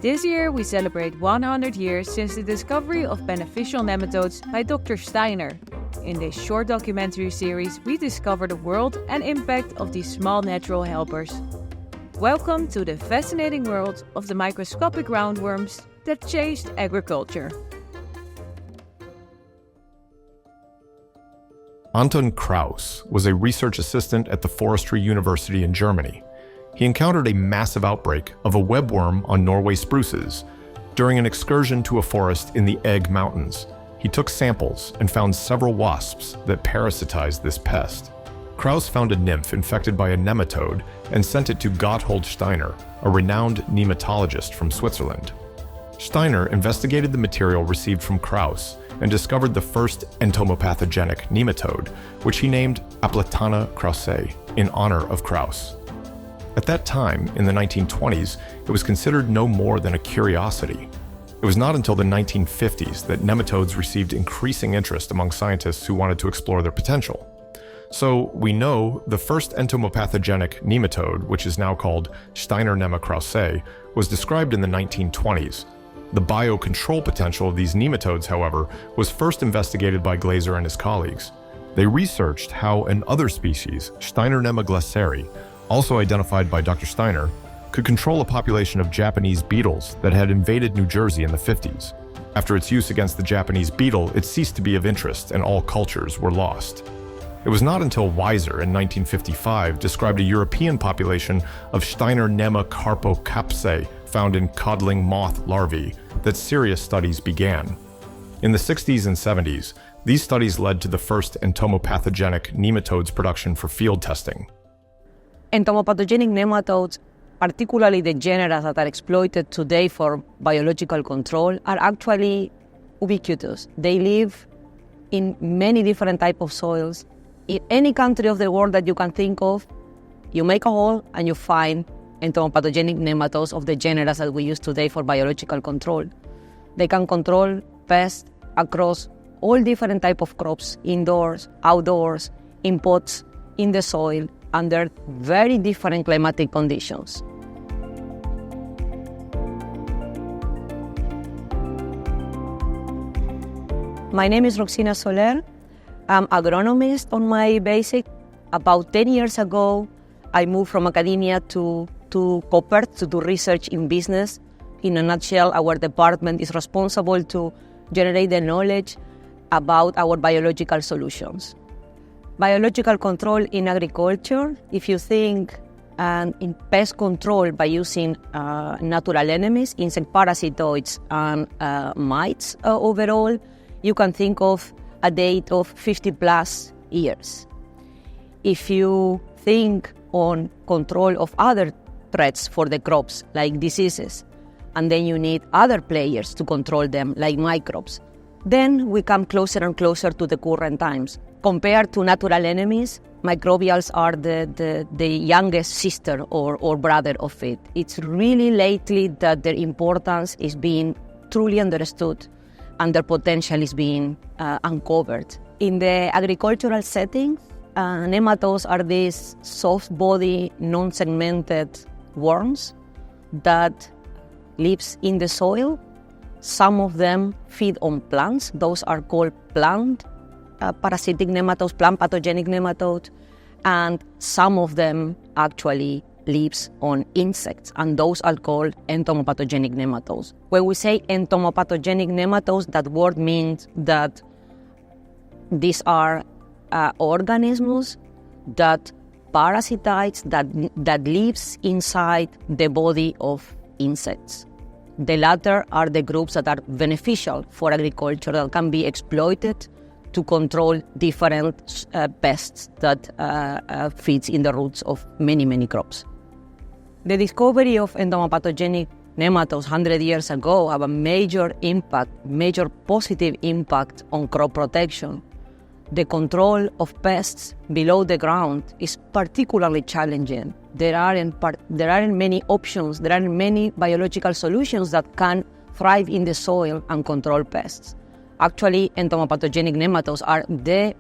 This year, we celebrate 100 years since the discovery of beneficial nematodes by Dr. Steiner. In this short documentary series, we discover the world and impact of these small natural helpers. Welcome to the fascinating world of the microscopic roundworms that changed agriculture. Anton Kraus was a research assistant at the Forestry University in Germany. He encountered a massive outbreak of a webworm on Norway spruces during an excursion to a forest in the Egg Mountains. He took samples and found several wasps that parasitized this pest. Kraus found a nymph infected by a nematode and sent it to Gotthold Steiner, a renowned nematologist from Switzerland. Steiner investigated the material received from Kraus and discovered the first entomopathogenic nematode, which he named Aplatana kraussei in honor of Kraus. At that time, in the 1920s, it was considered no more than a curiosity. It was not until the 1950s that nematodes received increasing interest among scientists who wanted to explore their potential. So we know the first entomopathogenic nematode, which is now called Steinernema kraussei, was described in the 1920s. The biocontrol potential of these nematodes, however, was first investigated by Glaser and his colleagues. They researched how an other species, Steinernema glaceri, also identified by Dr. Steiner, could control a population of Japanese beetles that had invaded New Jersey in the 50s. After its use against the Japanese beetle, it ceased to be of interest and all cultures were lost. It was not until Weiser in 1955 described a European population of Steinernema carpocapsae found in codling moth larvae that serious studies began. In the 60s and 70s, these studies led to the first entomopathogenic nematodes production for field testing. Entomopathogenic nematodes, particularly the genera that are exploited today for biological control, are actually ubiquitous. They live in many different types of soils. In any country of the world that you can think of, you make a hole and you find entomopathogenic nematodes of the genera that we use today for biological control. They can control pests across all different types of crops, indoors, outdoors, in pots, in the soil, under very different climatic conditions. My name is Roxina Soler. I'm agronomist on my basic. About 10 years ago, I moved from academia to Coppert to do research in business. In a nutshell, our department is responsible to generate the knowledge about our biological solutions. Biological control in agriculture, if you think in pest control by using natural enemies, insect parasitoids and mites overall, you can think of a date of 50 plus years. If you think on control of other threats for the crops, like diseases, and then you need other players to control them, like microbes, then we come closer and closer to the current times. Compared to natural enemies, microbials are the youngest sister or brother of it. It's really lately that their importance is being truly understood and their potential is being uncovered. In the agricultural setting, nematodes are these soft-body, non-segmented worms that lives in the soil. Some of them feed on plants. Those are called plant parasitic nematodes, plant pathogenic nematodes, and some of them actually lives on insects, and those are called entomopathogenic nematodes. When we say entomopathogenic nematodes, that word means that these are organisms that parasitize, that lives inside the body of insects. The latter are the groups that are beneficial for agriculture, that can be exploited to control different pests that feeds in the roots of many, many crops. The discovery of entomopathogenic nematodes 100 years ago have a major positive impact on crop protection. The control of pests below the ground is particularly challenging. There aren't many options, there aren't many biological solutions that can thrive in the soil and control pests. Actually, entomopathogenic nematodes are the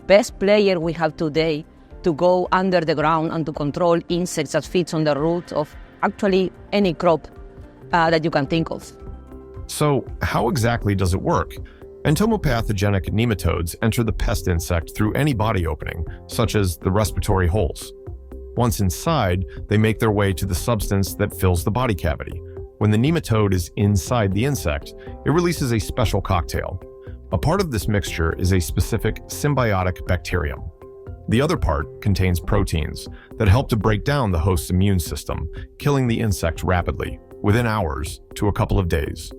best player we have today to go under the ground and to control insects that feed on the roots of actually any crop that you can think of. So, how exactly does it work? Entomopathogenic nematodes enter the pest insect through any body opening, such as the respiratory holes. Once inside, they make their way to the substance that fills the body cavity. When the nematode is inside the insect, it releases a special cocktail. A part of this mixture is a specific symbiotic bacterium. The other part contains proteins that help to break down the host's immune system, killing the insect rapidly, within hours to a couple of days.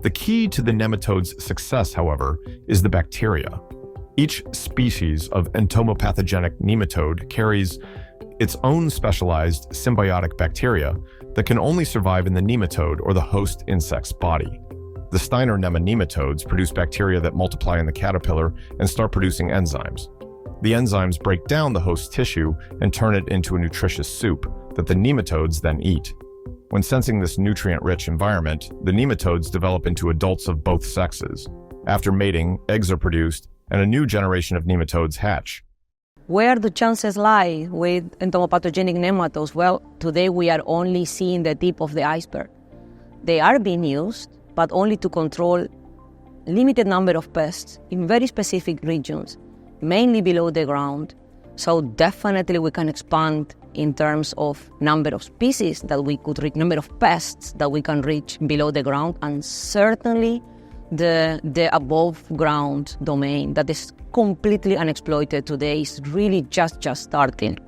The key to the nematode's success, however, is the bacteria. Each species of entomopathogenic nematode carries its own specialized symbiotic bacteria that can only survive in the nematode or the host insect's body. The Steiner nematodes produce bacteria that multiply in the caterpillar and start producing enzymes. The enzymes break down the host tissue and turn it into a nutritious soup that the nematodes then eat. When sensing this nutrient-rich environment, the nematodes develop into adults of both sexes. After mating, eggs are produced, and a new generation of nematodes hatch. Where the chances lie with entomopathogenic nematodes? Well, today we are only seeing the tip of the iceberg. They are being used, but only to control limited number of pests in very specific regions, mainly below the ground. So definitely we can expand in terms of number of species that we could reach, number of pests that we can reach below the ground, and certainly the above ground domain that is completely unexploited today is really just starting.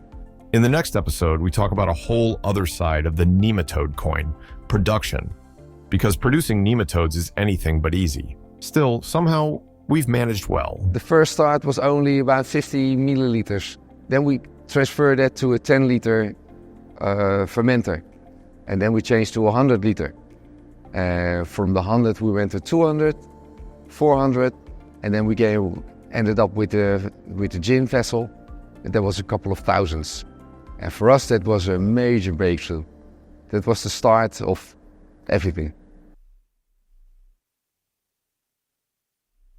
In the next episode, we talk about a whole other side of the nematode coin, production. Because producing nematodes is anything but easy. Still, somehow, we've managed well. The first start was only about 50 milliliters. Then we transferred that to a 10-liter fermenter. And then we changed to 100 liter. From the 100 we went to 200, 400, and then we ended up with the gin vessel. And that was a couple of thousands. And for us that was a major breakthrough. That was the start of everything.